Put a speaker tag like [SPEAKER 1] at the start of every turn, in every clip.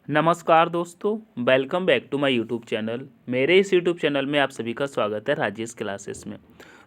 [SPEAKER 1] नमस्कार दोस्तों, welcome back to my YouTube channel. मेरे इस यूट्यूब चैनल में आप सभी का स्वागत है राजेश क्लासेस में।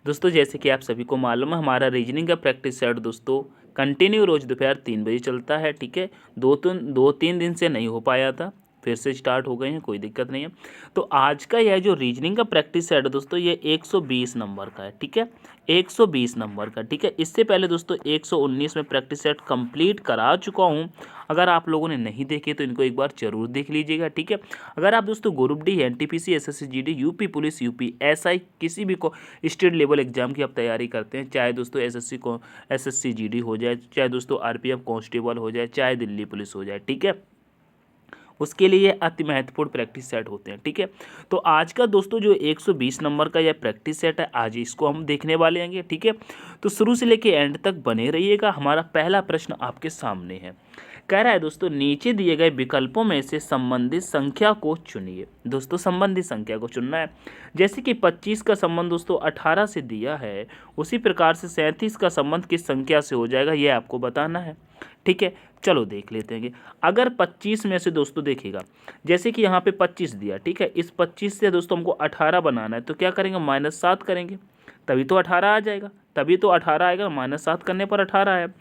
[SPEAKER 1] दोस्तों, जैसे कि आप सभी को मालूम है, हमारा रीजनिंग का प्रैक्टिस सेट दोस्तों कंटिन्यू रोज़ दोपहर 3 बजे चलता है। ठीक है, दो तीन दिन से नहीं हो पाया था, फिर से स्टार्ट हो गए हैं, कोई दिक्कत नहीं है। तो आज का यह जो रीजनिंग का प्रैक्टिस सेट है दोस्तों, ये 120 नंबर का है। ठीक है, 120 नंबर का। ठीक है, इससे पहले दोस्तों 119 में प्रैक्टिस सेट कंप्लीट करा चुका हूँ। अगर आप लोगों ने नहीं देखे तो इनको एक बार जरूर देख लीजिएगा। ठीक है, अगर आप दोस्तों group D, NTPC, SSC GD, UP police, UP SI किसी भी को स्टेट लेवल एग्जाम की आप तैयारी करते हैं, चाहे दोस्तों एसएससी जीडी हो जाए, चाहे दोस्तों आरपीएफ कांस्टेबल हो जाए, चाहे दिल्ली पुलिस हो जाए, ठीक है, उसके लिए अति महत्वपूर्ण प्रैक्टिस सेट होते हैं। ठीक है, तो आज का दोस्तों जो 120 नंबर का यह प्रैक्टिस सेट है, आज इसको हम देखने वाले हैं। ठीक है, तो शुरू से लेके एंड तक बने रहिएगा। हमारा पहला प्रश्न आपके सामने है। कह रहा है दोस्तों, नीचे दिए गए विकल्पों में से संबंधित संख्या को चुनिए। दोस्तों, संबंधित संख्या को चुनना है। जैसे कि 25 का संबंध दोस्तों 18 से दिया है, उसी प्रकार से 37 का संबंध किस संख्या से हो जाएगा, यह आपको बताना है। ठीक है, चलो देख लेते हैं कि अगर 25 में से दोस्तों देखिएगा, जैसे कि यहाँ पे 25 दिया, ठीक है, इस 25 से दोस्तों हमको 18 बनाना है, तो क्या करेंगे, -7 करेंगे, तभी तो 18 आ जाएगा, तभी तो 18 आएगा, -7 करने पर 18 है।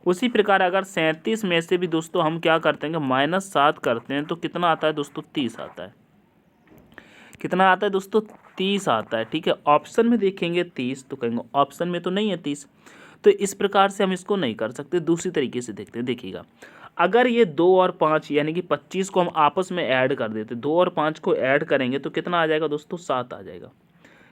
[SPEAKER 1] उसी प्रकार अगर 37 में से भी दोस्तों हम क्या करते हैं, -7 करते हैं, तो कितना आता है दोस्तों, 30 आता है। कितना आता है दोस्तों, 30 आता है। ठीक है, ऑप्शन में देखेंगे 30, तो कहेंगे ऑप्शन में तो नहीं है 30, तो इस प्रकार से हम इसको नहीं कर सकते। दूसरी तरीके से देखते हैं, देखिएगा, अगर ये 2 और 5 यानी कि 25 को हम आपस में ऐड कर देते, 2 और 5 को ऐड करेंगे तो कितना आ जाएगा दोस्तों, 7 आ जाएगा।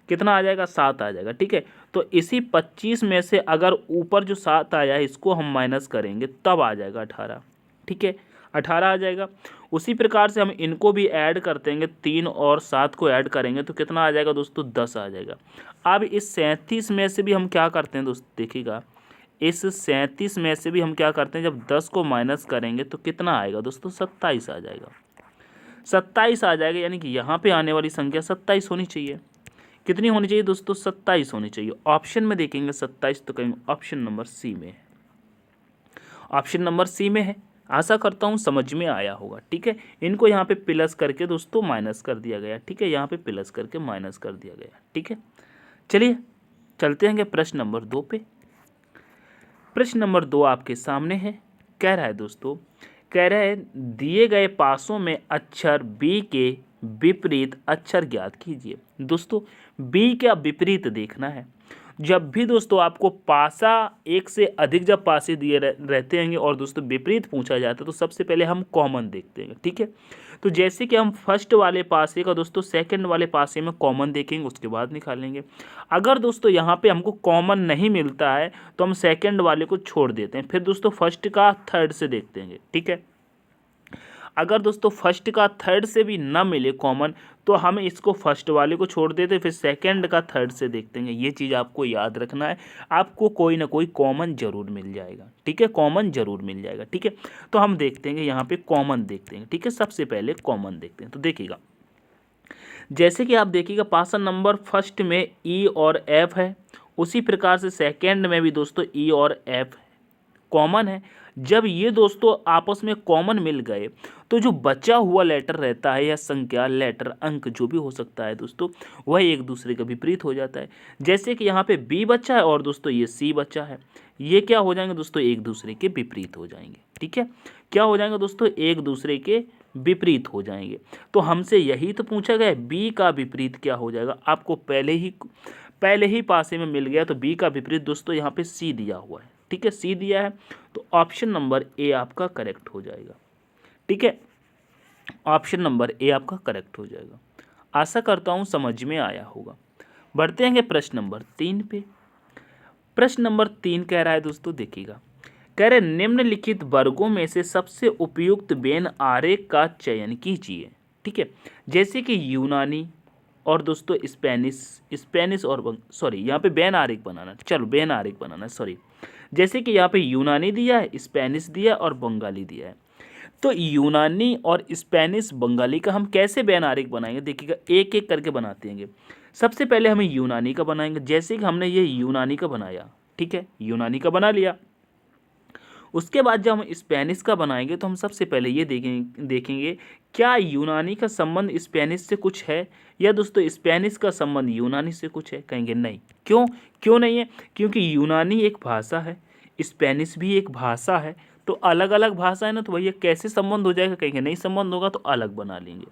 [SPEAKER 1] कितना आ जाएगा, 7 आ जाएगा। ठीक है, तो इसी 25 में से अगर ऊपर जो 7 आया है इसको हम माइनस करेंगे, तब आ जाएगा 18। ठीक है, 18 आ जाएगा। उसी प्रकार से हम इनको भी ऐड कर देंगे, 3 और 7 को ऐड करेंगे तो कितना आ जाएगा दोस्तों, 10 आ जाएगा। अब इस 37 में से भी हम क्या करते हैं दोस्तों, देखिएगा, इस 37 में से भी हम क्या करते हैं, जब 10 को माइनस करेंगे तो कितना आएगा दोस्तों, 27 आ जाएगा। 27 आ जाएगा, यानी कि यहाँ पे आने वाली संख्या 27 होनी चाहिए। कितनी होनी चाहिए दोस्तों, 27 होनी चाहिए। ऑप्शन में देखेंगे 27, तो कहेंगे ऑप्शन नंबर सी में है। ऑप्शन नंबर सी में है। आशा करता हूँ समझ में आया होगा। ठीक है, इनको यहाँ पे प्लस करके दोस्तों माइनस कर दिया गया। ठीक है, यहाँ पे प्लस करके माइनस कर दिया गया। ठीक है, चलिए चलते हैं प्रश्न नंबर 2 पे। प्रश्न नंबर 2 आपके सामने है। कह रहा है दोस्तों, कह रहा है दिए गए पासों में अक्षर बी के विपरीत अक्षर ज्ञात कीजिए। दोस्तों, बी का विपरीत देखना है। जब भी दोस्तों आपको पासा एक से अधिक जब पासे दिए रहते हैं और दोस्तों विपरीत पूछा जाता है, तो सबसे पहले हम कॉमन देखते हैं। ठीक है, तो जैसे कि हम फर्स्ट वाले पासे का दोस्तों सेकंड वाले पासे में कॉमन देखेंगे, उसके बाद निकालेंगे। अगर दोस्तों यहाँ पे हमको कॉमन नहीं मिलता है तो हम सेकंड वाले को छोड़ देते हैं, फिर दोस्तों फर्स्ट का थर्ड से देखते हैं। ठीक है, अगर दोस्तों फर्स्ट का थर्ड से भी ना मिले कॉमन, तो हम इसको फर्स्ट वाले को छोड़ देते, फिर सेकंड का थर्ड से देखते हैं। ये चीज़ आपको याद रखना है, आपको कोई ना कोई कॉमन जरूर मिल जाएगा। ठीक है, कॉमन जरूर मिल जाएगा। ठीक है, तो हम देखते हैं यहाँ पे कॉमन देखते हैं। ठीक है, सबसे पहले कॉमन देखते हैं। तो देखिएगा, जैसे कि आप देखिएगा पासा नंबर फर्स्ट में ई और एफ है, उसी प्रकार से सेकेंड में भी दोस्तों ई और एफ कॉमन है। जब ये दोस्तों आपस में कॉमन मिल गए तो जो बचा हुआ लेटर रहता है या संख्या, लेटर, अंक जो भी हो सकता है दोस्तों, वह एक दूसरे के विपरीत हो जाता है। जैसे कि यहाँ पे बी बचा है और दोस्तों ये सी बचा है, ये क्या हो जाएंगे दोस्तों, एक दूसरे के विपरीत हो जाएंगे। ठीक है, क्या हो जाएंगे दोस्तों, एक दूसरे के विपरीत हो जाएंगे। तो हमसे यही तो पूछा गया, बी का विपरीत क्या हो जाएगा। आपको पहले ही पासे में मिल गया, तो बी का विपरीत दोस्तों यहाँ पे सी दिया हुआ है। ठीक है, सी दिया है, तो ऑप्शन नंबर ए आपका करेक्ट हो जाएगा। ठीक है, ऑप्शन नंबर ए आपका करेक्ट हो जाएगा। आशा करता हूँ समझ में आया होगा। बढ़ते हैं प्रश्न नंबर 3 पे। प्रश्न नंबर 3 कह रहा है दोस्तों, देखिएगा, कह रहे निम्नलिखित वर्गों में से सबसे उपयुक्त वेन आरेख का चयन कीजिए। ठीक है, जैसे कि यूनानी और दोस्तों स्पेनिश और सॉरी, यहाँ पे बेन आरेख बनाना, चलो बेन आरेख बनाना, सॉरी। जैसे कि यहाँ पे यूनानी दिया है, स्पेनिश दिया और बंगाली दिया है, तो यूनानी और स्पेनिश बंगाली का हम कैसे बेन आरेख बनाएंगे, देखिएगा, एक एक करके बनाते हैं। सबसे पहले हमें यूनानी का बनाएंगे। जैसे कि हमने ये यूनानी का बनाया, ठीक है, यूनानी का बना लिया। उसके बाद जब हम स्पेनिश का बनाएंगे तो हम सबसे पहले ये देखेंगे क्या यूनानी का संबंध स्पेनिश से कुछ है, या दोस्तों स्पेनिश का संबंध यूनानी से कुछ है। कहेंगे नहीं। क्यों? क्यों नहीं है? क्योंकि यूनानी एक भाषा है, स्पेनिश भी एक भाषा है, तो अलग अलग भाषा है ना, तो भैया कैसे संबंध हो जाएगा। कहेंगे नहीं संबंध होगा, तो अलग बना लेंगे,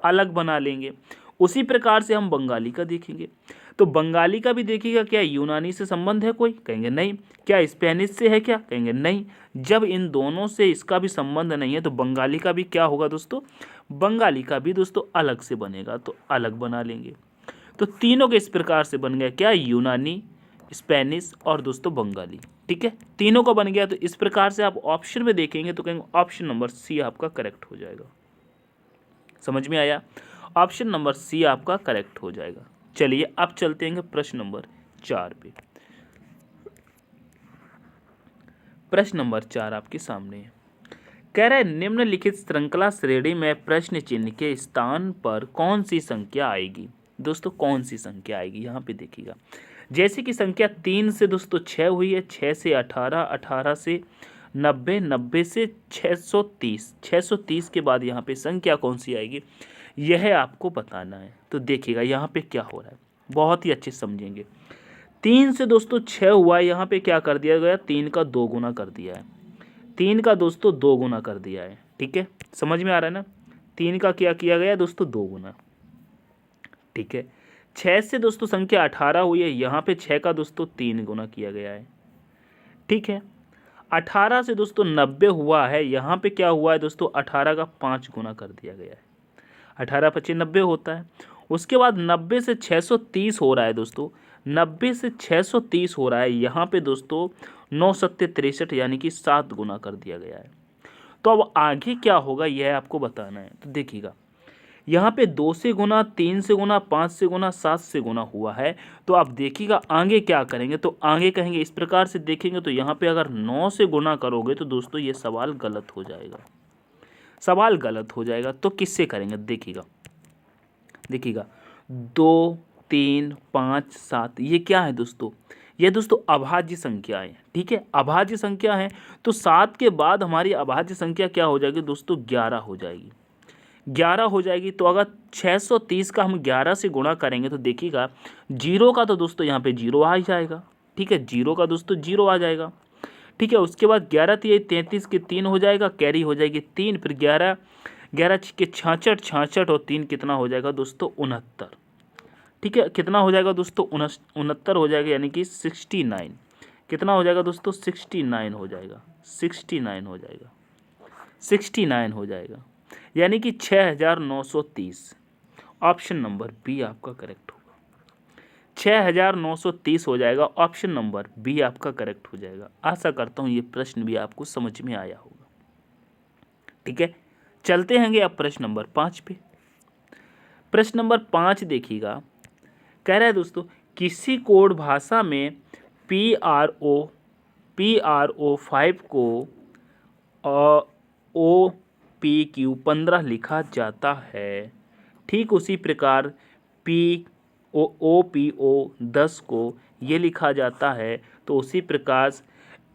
[SPEAKER 1] अलग बना लेंगे। उसी प्रकार से हम बंगाली का देखेंगे, तो बंगाली का भी देखिएगा क्या यूनानी से संबंध है कोई। कहेंगे नहीं। क्या स्पेनिश से है क्या। कहेंगे नहीं। जब इन दोनों से इसका भी संबंध नहीं है तो बंगाली का भी क्या होगा दोस्तों, बंगाली का भी दोस्तों अलग से बनेगा, तो अलग बना लेंगे। तो तीनों के इस प्रकार से बन गया क्या, यूनानी, स्पेनिश और दोस्तों बंगाली। ठीक है, तीनों का बन गया। तो इस प्रकार से आप ऑप्शन में देखेंगे तो कहेंगे ऑप्शन नंबर सी आपका करेक्ट हो जाएगा। समझ में आया? ऑप्शन नंबर सी आपका करेक्ट हो जाएगा। चलिए अब चलते हैं प्रश्न नंबर 4 पे। प्रश्न नंबर 4 आपके सामने है। कह रहा है निम्नलिखित श्रृंखला श्रेणी में प्रश्न चिन्ह के स्थान पर कौन सी संख्या आएगी। दोस्तों कौन सी संख्या आएगी, यहाँ पे देखिएगा। जैसे कि संख्या 3 से दोस्तों 6 हुई है, 6 से 18, 18 से 90, 90 से 630, 630 के बाद यहाँ पे संख्या कौन सी आएगी, यह आपको बताना है। तो देखिएगा यहाँ पे क्या हो रहा है, बहुत ही अच्छे समझेंगे। 3 से दोस्तों 6 हुआ है, यहाँ पे क्या कर दिया गया, 3 का 2 गुना कर दिया है, 3 का दोस्तों 2 गुना कर दिया है। ठीक है, समझ में आ रहा है ना। 3 का क्या किया गया दोस्तों, 2 गुना। ठीक है, 6 से दोस्तों संख्या 18 हुई है, यहाँ पे 6 का दोस्तों 3 गुना किया गया है। ठीक है, 18 से दोस्तों 90 हुआ है, यहाँ पे क्या हुआ है दोस्तों, 18 का 5 गुना कर दिया गया है। 18 25 90 होता है। उसके बाद 90 से 630 हो रहा है दोस्तों, 90 से 630 हो रहा है, यहाँ पे दोस्तों 9 सत्ते 63 यानी कि 7 गुना कर दिया गया है। तो अब आगे क्या होगा यह आपको बताना है। तो देखिएगा यहाँ पे 2 से गुना, 3 से गुना, 5 से गुना, 7 से गुना हुआ है। तो आप देखिएगा आगे क्या करेंगे, तो आगे कहेंगे इस प्रकार से देखेंगे, तो यहाँ पे अगर 9 से गुना करोगे तो दोस्तों ये सवाल गलत हो जाएगा, सवाल गलत हो जाएगा। तो किससे करेंगे, देखिएगा 2 3 5 7 ये क्या है दोस्तों, ये दोस्तों अभाज्य संख्या है। ठीक है, अभाज्य संख्या है, तो 7 के बाद हमारी अभाज्य संख्या क्या हो जाएगी दोस्तों, 11 हो जाएगी, 11 हो जाएगी। तो अगर 630 का हम 11 से गुणा करेंगे तो देखिएगा जीरो का तो दोस्तों यहाँ पे जीरो आ जाएगा। ठीक है, जीरो का दोस्तों जीरो आ जाएगा। ठीक है, उसके बाद 11 33 के 3 हो जाएगा, कैरी हो जाएगी 3, फिर 11 11 के 66, 66 और 3 कितना हो जाएगा दोस्तों, 69। ठीक है, कितना हो जाएगा दोस्तों, 69 हो जाएगा, यानी कि 69। कितना हो जाएगा दोस्तों, 69 हो जाएगा, 69 हो जाएगा, 69 हो जाएगा, यानी कि 6930। ऑप्शन नंबर बी आपका करेक्ट होगा, 6930 हो जाएगा। ऑप्शन नंबर बी आपका करेक्ट हो जाएगा। आशा करता हूँ ये प्रश्न भी आपको समझ में आया होगा। ठीक है, चलते हैंगे अब प्रश्न नंबर 5 पे। प्रश्न नंबर 5 देखिएगा, कह रहा है दोस्तों किसी कोड भाषा में PRO 5 को OPQ 15 लिखा जाता है, ठीक उसी प्रकार OPO 10 को ये लिखा जाता है, तो उसी प्रकार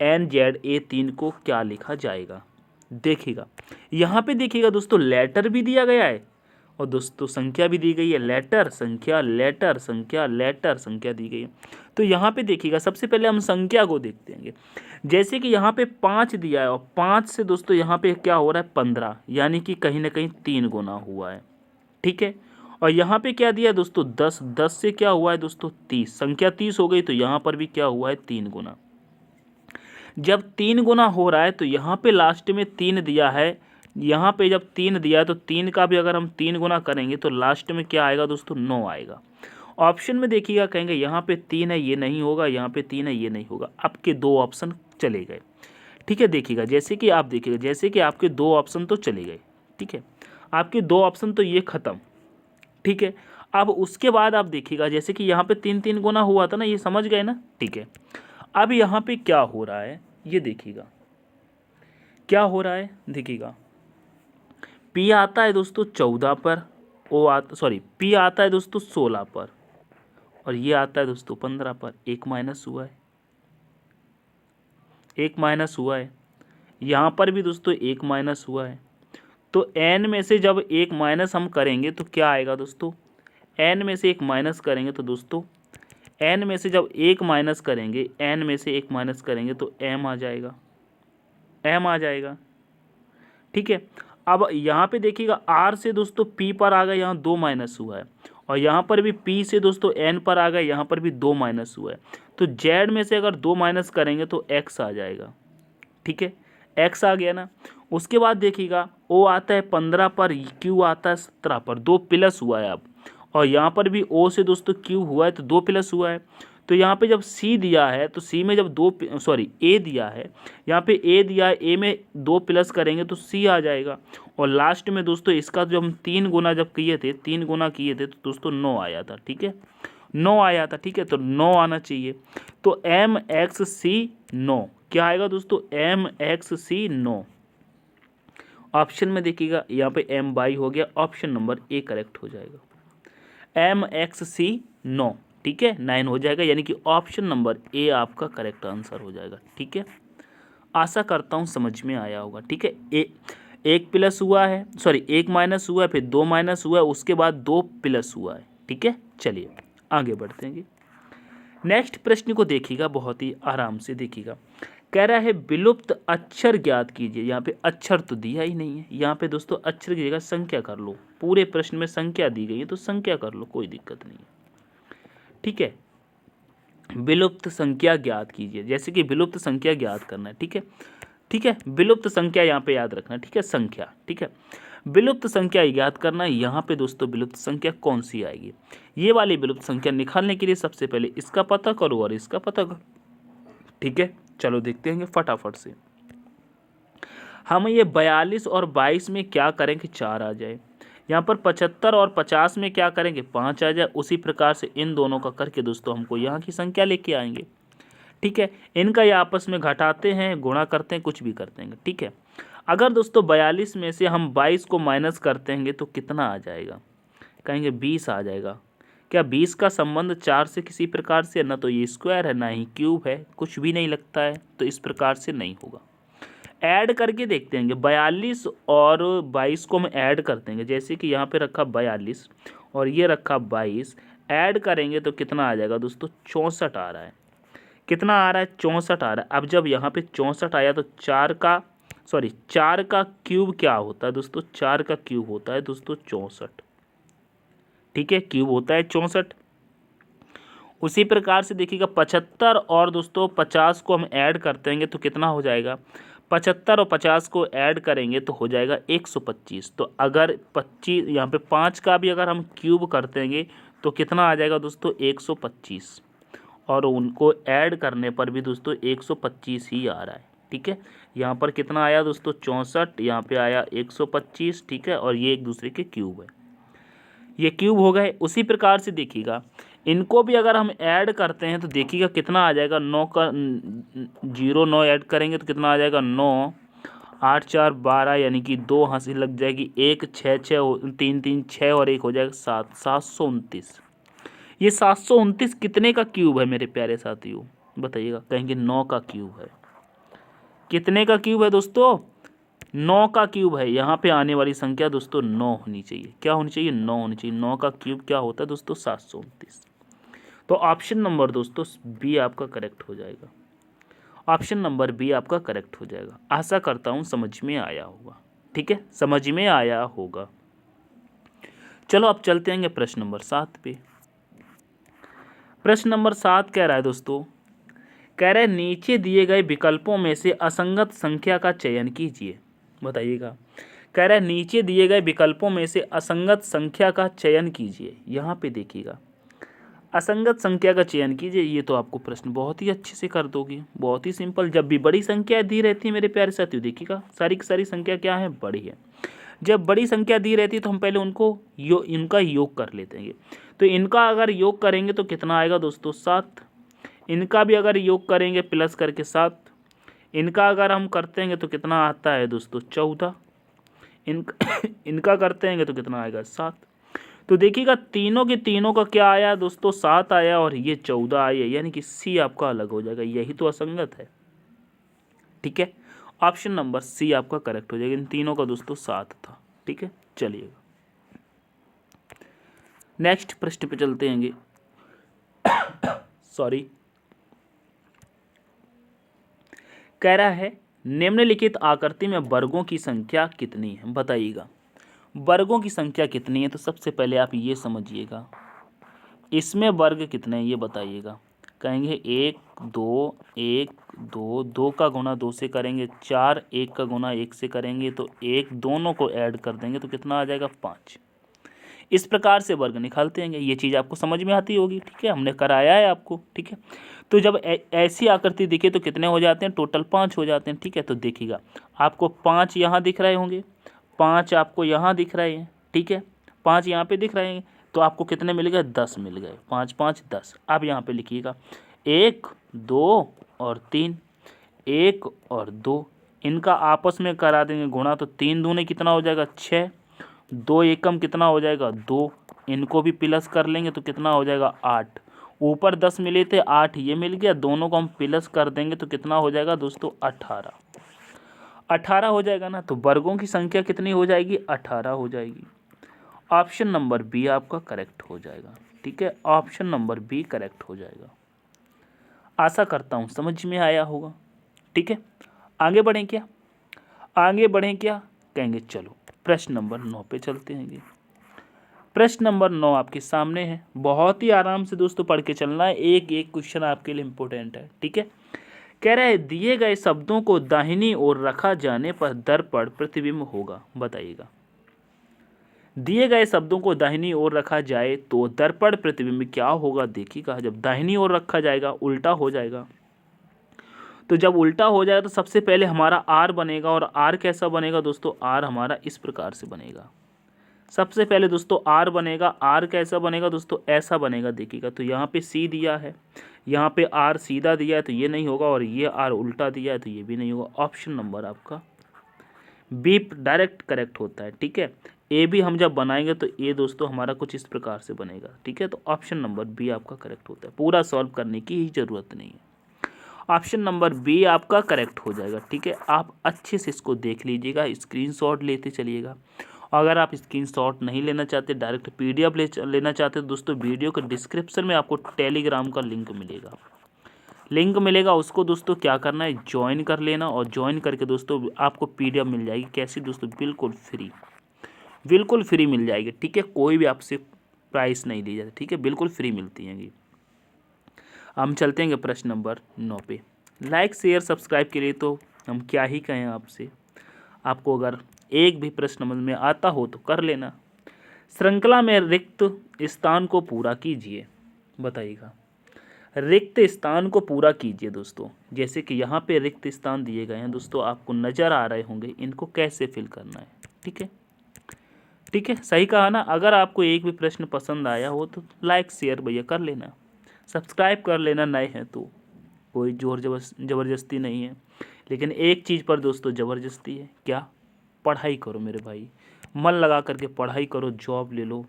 [SPEAKER 1] NZA3 को क्या लिखा जाएगा। देखिएगा यहाँ पे देखिएगा दोस्तों लेटर भी दिया गया है और दोस्तों संख्या भी दी गई है, लेटर संख्या लेटर संख्या लेटर संख्या दी गई है। तो यहाँ पे देखिएगा सबसे पहले हम संख्या को देखते हैं। जैसे कि यहाँ पे 5 दिया है और 5 से दोस्तों यहाँ पे क्या हो रहा है 15, यानी कि कहीं ना कहीं 3 गुना हुआ है। ठीक है, और यहाँ पे क्या दिया है दोस्तों 10, 10 से क्या हुआ है दोस्तों 30, संख्या 30 हो गई, तो यहाँ पर भी क्या हुआ है 3 गुना। जब 3 गुना हो रहा है तो यहाँ पे लास्ट में 3 दिया है, यहाँ पे जब 3 दिया है तो 3 का भी अगर हम 3 गुना करेंगे तो लास्ट में क्या आएगा दोस्तों 9 आएगा। ऑप्शन में देखिएगा कहेंगे यहाँ पे 3 है ये नहीं होगा, यहाँ पे 3 है ये नहीं होगा, आपके 2 ऑप्शन चले गए। ठीक है, देखिएगा जैसे कि आप देखिएगा जैसे कि आपके 2 ऑप्शन तो चले गए। ठीक है, आपके 2 ऑप्शन तो ये खत्म। ठीक है, अब उसके बाद आप देखिएगा जैसे कि यहाँ पे 3 गुना हुआ था ना, ये समझ गए ना। ठीक है, अब यहाँ पे क्या हो रहा है ये देखिएगा, क्या हो रहा है देखिएगा, P आता है दोस्तों 14 पर, P आता है दोस्तों 16 पर, और ये आता है दोस्तों 15 पर। एक माइनस हुआ है, एक माइनस हुआ है। यहाँ पर भी दोस्तों एक माइनस हुआ है। तो n में से जब एक माइनस हम करेंगे तो क्या आएगा दोस्तों, n में से एक माइनस करेंगे तो दोस्तों n में से जब एक माइनस करेंगे, n में से एक माइनस करेंगे तो m आ जाएगा, m आ जाएगा। ठीक है, अब यहाँ पे देखिएगा r से दोस्तों p पर आ गए, यहाँ 2 माइनस हुआ है, और यहाँ पर भी p से दोस्तों n पर आ गए, यहाँ पर भी 2 माइनस हुआ है। तो z में से अगर 2 माइनस करेंगे तो x आ जाएगा। ठीक है, x आ गया ना। उसके बाद देखिएगा o आता है 15 पर, q आता है 17 पर, 2 प्लस हुआ है अब, और यहाँ पर भी o से दोस्तों q हुआ है तो 2 प्लस हुआ है। तो यहाँ पे जब c दिया है तो c में जब a दिया है, यहाँ पे a दिया है, a में 2 प्लस करेंगे तो c आ जाएगा। और लास्ट में दोस्तों इसका जब हम 3 गुना जब किए थे, 3 गुना किए थे तो दोस्तों 9 आया था। ठीक है, 9 आया था। ठीक है, तो 9 आना चाहिए। तो एम एक्स सी 9 क्या आएगा दोस्तों, एम एक्स सी 9। ऑप्शन में देखिएगा यहाँ पे एम बाई हो गया, ऑप्शन नंबर ए करेक्ट हो जाएगा, एम एक्स सी 9। ठीक है, 9 हो जाएगा, यानी कि ऑप्शन नंबर ए आपका करेक्ट आंसर हो जाएगा। ठीक है, आशा करता हूँ समझ में आया होगा। ठीक है, एक प्लस हुआ है, एक माइनस हुआ है, फिर 2 माइनस हुआ है, उसके बाद 2 प्लस हुआ है। ठीक है, चलिए आगे बढ़ते हैं। नेक्स्ट प्रश्न को देखिएगा, बहुत ही आराम से देखिएगा। कह रहा है विलुप्त अक्षर ज्ञात कीजिए। यहाँ पे अक्षर तो दिया ही नहीं है, यहाँ पे दोस्तों अक्षर की जगह संख्या कर लो। पूरे प्रश्न में संख्या दी गई है तो संख्या कर लो, कोई दिक्कत नहीं है। ठीक है, विलुप्त संख्या ज्ञात कीजिए, जैसे कि विलुप्त संख्या ज्ञात करना है। ठीक है, ठीक है, विलुप्त संख्या यहाँ पे याद रखना है। ठीक है, संख्या। ठीक है, विलुप्त संख्या ज्ञात करना है। यहाँ पे दोस्तों विलुप्त संख्या कौन सी आएगी, ये वाली विलुप्त संख्या निकालने के लिए सबसे पहले इसका पता करो और इसका पता करो। ठीक है, चलो देखते हैं फटाफट से। हम ये 42 और 22 में क्या करेंगे, 4 आ जाए। यहाँ पर 75 और 50 में क्या करेंगे, 5 आ जाए। उसी प्रकार से इन दोनों का करके दोस्तों हमको यहाँ की संख्या लेके आएंगे। ठीक है, इनका ये आपस में घटाते हैं, गुणा करते हैं, कुछ भी करते हैं। ठीक है, अगर दोस्तों 42 में से हम 22 को माइनस करते हैं तो कितना आ जाएगा, कहेंगे 20 आ जाएगा। क्या 20 का संबंध 4 से किसी प्रकार से, ना तो ये स्क्वायर है ना ही क्यूब है, कुछ भी नहीं लगता है, तो इस प्रकार से नहीं होगा। ऐड करके देखते हैं, 42 और 22 को हम ऐड करते हैं। जैसे कि यहाँ पे रखा 42 और ये रखा 22, ऐड करेंगे तो कितना आ जाएगा दोस्तों, 64 आ रहा है। कितना आ रहा है, 64 आ रहा है। अब जब यहाँ पे 64 आया तो 4 का क्यूब क्या होता है दोस्तों, 4 का क्यूब होता है दोस्तों 64। ठीक है, क्यूब होता है 64। उसी प्रकार से देखिएगा 75 और दोस्तों 50 को हम ऐड करते हैं तो कितना हो जाएगा, 75 और 50 को ऐड करेंगे तो हो जाएगा 125। तो अगर 25 यहाँ पे 5 का भी अगर हम क्यूब करते हैं तो कितना आ जाएगा दोस्तों, 125, और उनको ऐड करने पर भी दोस्तों 125 ही आ रहा है। ठीक है, यहाँ पर कितना आया दोस्तों, 64, यहाँ पे आया 125। ठीक है, और ये एक दूसरे के क्यूब है, ये क्यूब हो गए। उसी प्रकार से देखिएगा इनको भी अगर हम ऐड करते हैं तो देखिएगा कितना आ जाएगा, 9 का 9 ऐड करेंगे तो कितना आ जाएगा, 9 8 4 12, यानी कि 2 हंसी लग जाएगी, 1 6 6 3 3 6 और 1 हो जाएगा 7, 729। ये 729 कितने का क्यूब है मेरे प्यारे साथियों, बताइएगा। कहेंगे 9 का क्यूब है। कितने का क्यूब है दोस्तों, 9 का क्यूब है। यहाँ पे आने वाली संख्या दोस्तों 9 होनी चाहिए। क्या होनी चाहिए, 9 होनी चाहिए। 9 का क्यूब क्या होता है दोस्तों, 729। तो ऑप्शन नंबर दोस्तों बी आपका करेक्ट हो जाएगा, ऑप्शन नंबर बी आपका करेक्ट हो जाएगा। आशा करता हूँ समझ में आया होगा। ठीक है, समझ में आया होगा। चलो अब चलते हैं प्रश्न नंबर 7 पे। प्रश्न नंबर 7 कह रहा है दोस्तों, कह रहा है नीचे दिए गए विकल्पों में से असंगत संख्या का चयन कीजिए। बताइएगा, कह रहा है नीचे दिए गए विकल्पों में से असंगत संख्या का चयन कीजिए। यहाँ पे देखिएगा असंगत संख्या का चयन कीजिए, ये तो आपको प्रश्न बहुत ही अच्छे से कर दोगे, बहुत ही सिंपल। जब भी बड़ी संख्या दी रहती है मेरे प्यारे साथियों, देखिएगा सारी की सारी संख्या क्या है, बड़ी है। जब बड़ी संख्या दी रहती है तो हम पहले उनको इनका योग कर लेते हैं। तो इनका अगर योग करेंगे तो कितना आएगा दोस्तों, 7। इनका भी अगर योग करेंगे प्लस करके 7। इनका अगर हम करते हैं तो कितना आता है दोस्तों, 14। इनका करते हैं तो कितना आएगा, 7। तो देखिएगा तीनों के तीनों का क्या आया दोस्तों, 7 आया और ये 14 आया, यानी कि सी आपका अलग हो जाएगा। यही तो असंगत है। ठीक है, ऑप्शन नंबर सी आपका करेक्ट हो जाएगा। इन तीनों का दोस्तों 7 था। ठीक है, चलिएगा नेक्स्ट प्रश्न पे चलते हैंगे। सॉरी, कह रहा है निम्नलिखित आकृति में वर्गों की संख्या कितनी है, बताइएगा। वर्गों की संख्या कितनी है, तो सबसे पहले आप ये समझिएगा, इसमें वर्ग कितने हैं ये बताइएगा। कहेंगे 1 2 1 2, 2 का गुणा 2 से करेंगे 4, 1 का गुणा 1 से करेंगे तो 1, दोनों को ऐड कर देंगे तो कितना आ जाएगा 5। इस प्रकार से वर्ग निकालते हैं। ये चीज़ आपको समझ में आती होगी। ठीक है, हमने कराया है आपको। ठीक है, तो जब ऐसी आकृति दिखे तो कितने हो जाते हैं, टोटल 5 हो जाते हैं। ठीक है, तो देखिएगा आपको 5 यहाँ दिख रहे होंगे, 5 आपको यहाँ दिख रहे हैं। ठीक है, 5 यहाँ पे दिख रहे हैं, तो आपको कितने मिल गए, 10 मिल गए। 5 5 10। आप यहाँ पे लिखिएगा 1 2 और 3, 1 और 2, इनका आपस में करा देंगे गुणा, तो 3 दूने कितना हो जाएगा 6, 2 एकम कितना हो जाएगा 2, इनको भी प्लस कर लेंगे तो कितना हो जाएगा 8। ऊपर 10 मिले थे, 8 ये मिल गया, दोनों को हम प्लस कर देंगे तो कितना हो जाएगा दोस्तों 18। 18 हो जाएगा ना, तो वर्गों की संख्या कितनी हो जाएगी, 18 हो जाएगी। ऑप्शन नंबर बी आपका करेक्ट हो जाएगा। ठीक है, ऑप्शन नंबर बी करेक्ट हो जाएगा। आशा करता हूँ समझ में आया होगा। ठीक है, आगे बढ़ें क्या, आगे बढ़ें क्या कहेंगे, चलो प्रश्न नंबर 9 पे चलते हैं। प्रश्न नंबर 9 आपके सामने है। बहुत ही आराम से दोस्तों पढ़ के चलना है, एक एक क्वेश्चन आपके लिए इंपॉर्टेंट है। ठीक है, कह रहा है दिए गए शब्दों को दाहिनी ओर रखा जाने पर दर्पण प्रतिबिंब होगा, बताइएगा। दिए गए शब्दों को दाहिनी ओर रखा जाए तो दर्पण प्रतिबिंब क्या होगा, देखिएगा। जब दाहिनी ओर रखा जाएगा उल्टा हो जाएगा, तो जब उल्टा हो जाएगा तो सबसे पहले हमारा आर बनेगा, और आर कैसा बनेगा दोस्तों, आर हमारा इस प्रकार से बनेगा। सबसे पहले दोस्तों आर बनेगा, आर कैसा बनेगा दोस्तों, ऐसा बनेगा। देखिएगा, तो यहाँ पे सी दिया है, यहाँ पे आर सीधा दिया है तो ये नहीं होगा, और ये आर उल्टा दिया है तो ये भी नहीं होगा। ऑप्शन नंबर आपका बी डायरेक्ट करेक्ट होता है। ठीक है, ए भी हम जब बनाएंगे तो ये दोस्तों हमारा कुछ इस प्रकार से बनेगा। ठीक है, तो ऑप्शन नंबर बी आपका करेक्ट होता है, पूरा सॉल्व करने की ही ज़रूरत नहीं है। ऑप्शन नंबर बी आपका करेक्ट हो जाएगा। ठीक है, आप अच्छे से इसको देख लीजिएगा, स्क्रीनशॉट लेते चलिएगा। अगर आप स्क्रीनशॉट नहीं लेना चाहते, डायरेक्ट पीडीएफ लेना चाहते तो दोस्तों वीडियो के डिस्क्रिप्शन में आपको टेलीग्राम का लिंक मिलेगा, उसको दोस्तों क्या करना है, ज्वाइन कर लेना, और ज्वाइन करके दोस्तों आपको पीडीएफ मिल जाएगी। कैसी दोस्तों, बिल्कुल फ्री मिल जाएगी। ठीक है, कोई भी आपसे प्राइस नहीं ली जाती। ठीक है, बिल्कुल फ्री मिलती हैं। हम चलते हैं प्रश्न नंबर 9 पे। लाइक शेयर सब्सक्राइब के लिए तो हम क्या ही कहें आपसे। आपको अगर एक भी प्रश्न समझ में आता हो तो कर लेना। श्रृंखला में रिक्त स्थान को पूरा कीजिए, बताइएगा। रिक्त स्थान को पूरा कीजिए दोस्तों। जैसे कि यहाँ पे रिक्त स्थान दिए गए हैं दोस्तों, आपको नज़र आ रहे होंगे, इनको कैसे फिल करना है। ठीक है, सही कहा ना। अगर आपको एक भी प्रश्न पसंद आया हो तो लाइक शेयर भैया कर लेना, सब्सक्राइब कर लेना। नए हैं तो कोई जोर ज़बरदस्ती नहीं है, लेकिन एक चीज़ पर दोस्तों ज़बरदस्ती है, क्या, पढ़ाई करो मेरे भाई, मन लगा करके पढ़ाई करो, जॉब ले लो।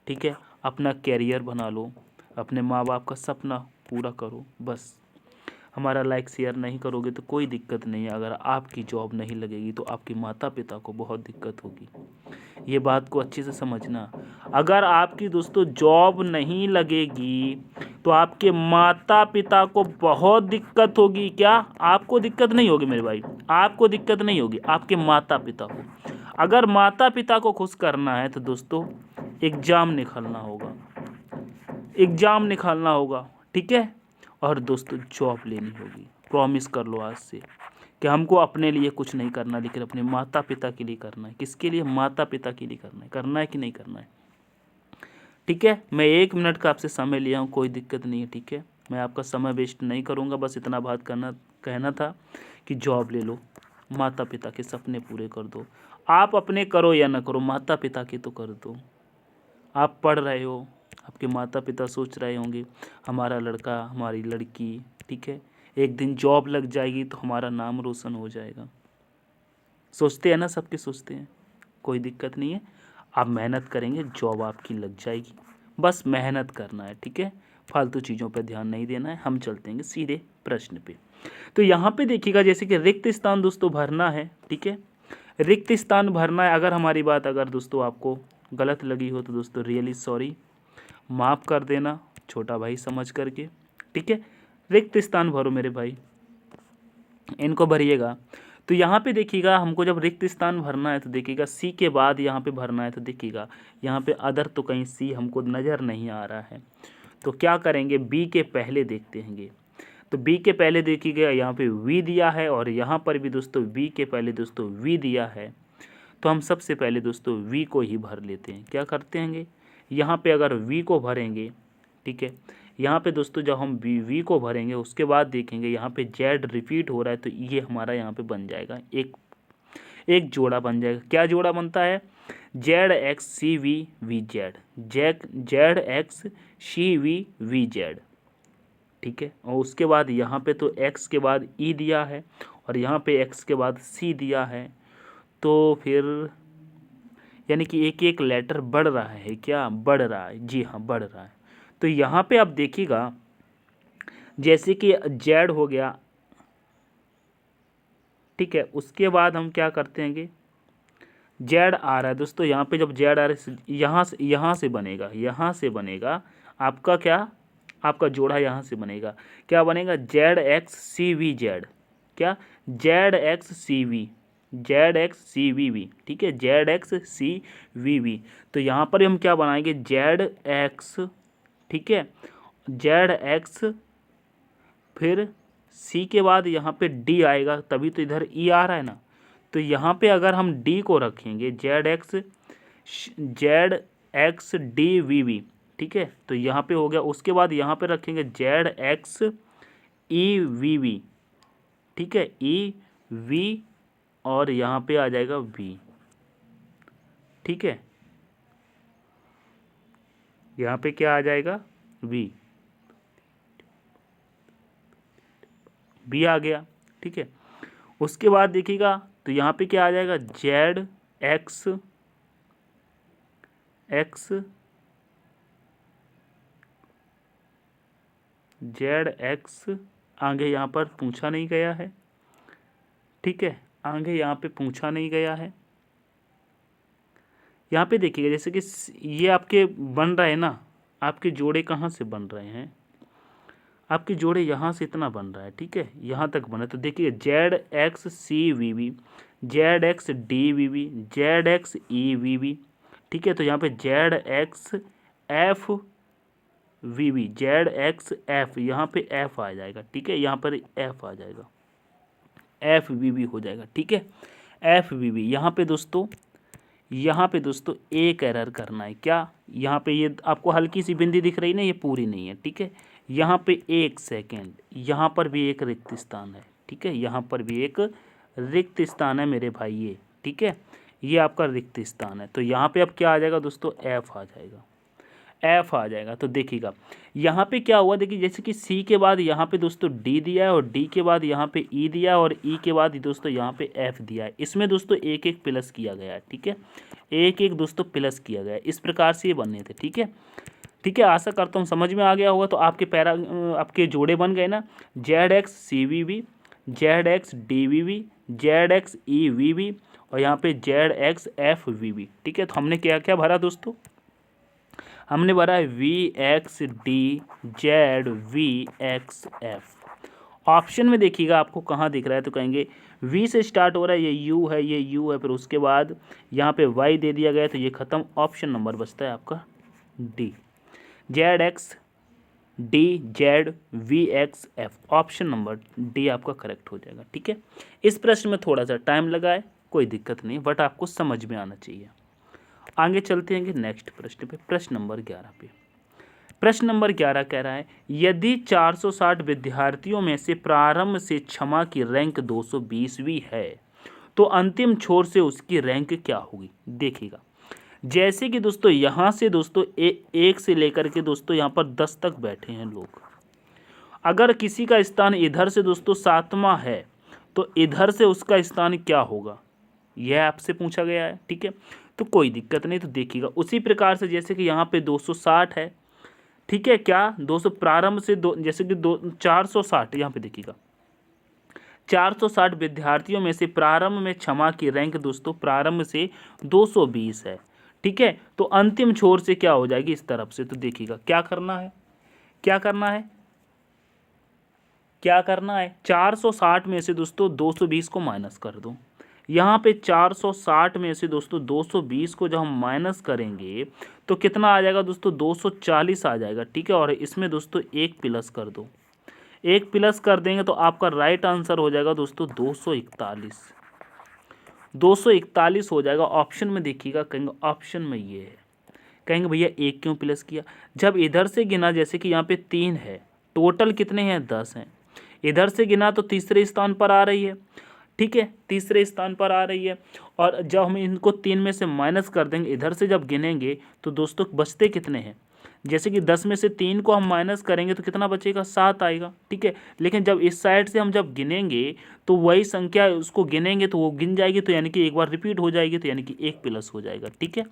[SPEAKER 1] ठीक है, अपना कैरियर बना लो, अपने माँ बाप का सपना पूरा करो। बस हमारा लाइक शेयर नहीं करोगे तो कोई दिक्कत नहीं है। अगर आपकी जॉब नहीं लगेगी तो आपके माता पिता को बहुत दिक्कत होगी, ये बात को अच्छे से समझना। अगर आपकी दोस्तों जॉब नहीं लगेगी तो आपके माता पिता को बहुत दिक्कत होगी। क्या आपको दिक्कत नहीं होगी मेरे भाई, आपको दिक्कत नहीं होगी, आपके माता पिता को। अगर माता पिता को खुश करना है तो दोस्तों एग्ज़ाम निकालना होगा। ठीक है, और दोस्तों जॉब लेनी होगी। प्रॉमिस कर लो आज से कि हमको अपने लिए कुछ नहीं करना, लेकिन अपने माता पिता के लिए करना है। किसके लिए, माता पिता के लिए करना है कि नहीं करना है। ठीक है, मैं 1 मिनट का आपसे समय लिया हूँ, कोई दिक्कत नहीं है। ठीक है, मैं आपका समय वेस्ट नहीं करूँगा, बस इतना बात कहना था कि जॉब ले लो, माता पिता के सपने पूरे कर दो। आप अपने करो या ना करो, माता पिता के तो कर दो। आप पढ़ रहे हो, आपके माता पिता सोच रहे होंगे हमारा लड़का, हमारी लड़की, ठीक है, एक दिन जॉब लग जाएगी तो हमारा नाम रोशन हो जाएगा। सोचते हैं ना, सबके सोचते हैं, कोई दिक्कत नहीं है। आप मेहनत करेंगे, जॉब आपकी लग जाएगी, बस मेहनत करना है। ठीक है, फालतू चीज़ों पर ध्यान नहीं देना है। हम चलते हैं सीधे प्रश्न पे। तो यहाँ पे देखिएगा जैसे कि रिक्त स्थान दोस्तों भरना है, ठीक है, रिक्त स्थान भरना है। अगर हमारी बात अगर दोस्तों आपको गलत लगी हो तो दोस्तों रियली सॉरी, माफ़ कर देना छोटा भाई समझ करके, ठीक है। रिक्त स्थान भरो मेरे भाई, इनको भरिएगा। तो यहाँ पे देखिएगा हमको जब रिक्त स्थान भरना है तो देखिएगा सी के बाद यहाँ पे भरना है, तो देखिएगा यहाँ पे अदर तो कहीं सी हमको नज़र नहीं आ रहा है, तो क्या करेंगे बी के पहले देखते हैं। तो बी के पहले देखिएगा यहाँ पे वी दिया है और यहाँ पर भी दोस्तों बी के पहले दोस्तों वी दिया है, तो हम सबसे पहले दोस्तों वी को ही भर लेते हैं। क्या करते हैं यहाँ पे अगर वी को भरेंगे, ठीक है, यहाँ पे दोस्तों जब हम वी को भरेंगे उसके बाद देखेंगे यहाँ पे जेड रिपीट हो रहा है, तो ये हमारा यहाँ पे बन जाएगा एक जोड़ा बन जाएगा। क्या जोड़ा बनता है, Z X C V V Z, Z X C V V Z, ठीक है। और उसके बाद यहाँ पे तो एक्स के बाद ई दिया है और यहाँ पे एक्स के बाद सी दिया है, तो फिर यानी कि एक एक लेटर बढ़ रहा है, क्या बढ़ रहा है, जी हाँ बढ़ रहा है। तो यहाँ पे आप देखिएगा जैसे कि जेड हो गया, ठीक है, उसके बाद हम क्या करते हैं कि जेड आ रहा है दोस्तों, यहाँ पे जब जेड आ रहा है यहाँ से बनेगा, यहाँ से बनेगा आपका क्या, आपका जोड़ा यहाँ से बनेगा, क्या बनेगा, Z X C V Z, क्या Z X C V, Z X C V V, ठीक है, Z X C V V. तो यहाँ पर हम क्या बनाएंगे, जेड एक्स, ठीक है, जेड एक्स, फिर सी के बाद यहाँ पे डी आएगा, तभी तो इधर ई आ रहा है ना, तो यहाँ पे अगर हम डी को रखेंगे Z X D V V, ठीक है, तो यहाँ पे हो गया। उसके बाद यहाँ पे रखेंगे Z X E V V, ठीक है, ई वी, और यहाँ पे आ जाएगा वी, ठीक है, यहाँ पे क्या आ जाएगा, वी, वी आ गया, ठीक है। उसके बाद देखिएगा तो यहाँ पे क्या आ जाएगा, जेड एक्स जेड एक्स, आगे यहाँ पर पूछा नहीं गया है, ठीक है, आगे यहाँ पे पूछा नहीं गया है। यहाँ पे देखिएगा जैसे कि ये आपके बन रहा है ना, आपके जोड़े कहाँ से बन रहे हैं, आपके जोड़े यहाँ से इतना बन रहा है, ठीक है, यहाँ तक बना। तो देखिए Z X C V V, Z X D V V, Z X E V V, ठीक है। तो यहाँ पे Z X F V V, Z X F, यहाँ पे एफ आ जाएगा, ठीक है, यहाँ पर एफ आ जाएगा, एफ वी वी हो जाएगा, ठीक है, एफ वी वी। यहाँ पे दोस्तों एक एरर करना है, क्या, यहाँ पे ये आपको हल्की सी बिंदी दिख रही ना, ये पूरी नहीं है, ठीक है। यहाँ पे 1 सेकेंड, यहाँ पर भी एक रिक्त स्थान है, ठीक है, यहाँ पर भी एक रिक्त स्थान है मेरे भाई, ये ठीक है, ये आपका रिक्त स्थान है। तो यहाँ पे अब क्या आ जाएगा दोस्तों, एफ आ जाएगा, एफ आ जाएगा। तो देखिएगा यहाँ पे क्या हुआ, देखिए जैसे कि सी के बाद यहाँ पे दोस्तों डी दिया है और डी के बाद यहाँ पे ई दिया है और ई के बाद दोस्तों यहाँ पे एफ दिया है। इसमें दोस्तों एक एक प्लस किया गया है, ठीक है, एक एक दोस्तों प्लस किया गया है। इस प्रकार से ये बनने थे, ठीक है, ठीक है। आशा करता हूँ समझ में आ गया होगा। तो आपके जोड़े बन गए ना, Z X C V V, Z X D V V, Z X E V V और यहाँ पे Z X F V V, ठीक है। तो हमने क्या क्या भरा दोस्तों, हमने भरा है V X D Z V X F. Option में देखिएगा आपको कहाँ दिख रहा है, तो कहेंगे वी से स्टार्ट हो रहा है, ये यू है, ये यू है, फिर उसके बाद यहाँ पे वाई दे दिया गया है, तो ये खत्म। ऑप्शन नंबर बचता है आपका D, Z X D Z V X F, option number D आपका करेक्ट हो जाएगा, ठीक है। इस प्रश्न में थोड़ा सा टाइम लगा है, कोई दिक्कत नहीं, बट आपको समझ में आना चाहिए। आगे चलते हैं नेक्स्ट प्रश्न पे, प्रश्न नंबर 11 पे। प्रश्न नंबर 11 कह रहा है, यदि 460 विद्यार्थियों में से प्रारंभ से क्षमा की रैंक 220वीं है तो अंतिम छोर से उसकी रैंक क्या होगी। देखिएगा जैसे कि दोस्तों यहाँ से दोस्तों एक से लेकर के दोस्तों यहाँ पर 10 तक बैठे हैं लोग। अगर किसी का स्थान इधर से दोस्तों 7वां है तो इधर से उसका स्थान क्या होगा, यह आपसे पूछा गया है, ठीक है। तो कोई दिक्कत नहीं। तो देखिएगा उसी प्रकार से जैसे कि यहाँ पे 260 है, ठीक है, क्या 200 प्रारंभ से जैसे कि 460, यहाँ पे देखिएगा 460 विद्यार्थियों में से प्रारंभ में क्षमा की रैंक दोस्तों प्रारंभ से 220 है। ठीक है, तो अंतिम छोर से क्या हो जाएगी, इस तरफ से। तो देखिएगा क्या करना है, क्या करना है, क्या करना है, 460 में से दोस्तों 220 को माइनस कर दो। यहाँ पे 460 में से दोस्तों 220 को जब हम माइनस करेंगे तो कितना आ जाएगा दोस्तों, 240 आ जाएगा। ठीक है, और इसमें दोस्तों एक प्लस कर दो, एक प्लस कर देंगे तो आपका राइट आंसर हो जाएगा दोस्तों 241। 241 हो जाएगा। ऑप्शन में देखिएगा, कहेंगे ऑप्शन में ये है, कहेंगे भैया एक क्यों प्लस किया, जब इधर से गिना, जैसे कि यहाँ पे 3 है, टोटल कितने हैं 10 हैं, इधर से गिना तो तीसरे स्थान पर आ रही है। ठीक है, तीसरे स्थान पर आ रही है, और जब हम इनको 3 में से माइनस कर देंगे, इधर से जब गिनेंगे तो दोस्तों बचते कितने हैं, जैसे कि 10 में से 3 को हम माइनस करेंगे तो कितना बचेगा, 7 आएगा। ठीक है, लेकिन जब इस साइड से हम जब गिनेंगे तो वही संख्या उसको गिनेंगे तो वो गिन जाएगी, तो यानी कि एक बार रिपीट हो जाएगी, तो यानी कि एक प्लस हो जाएगा। ठीक है,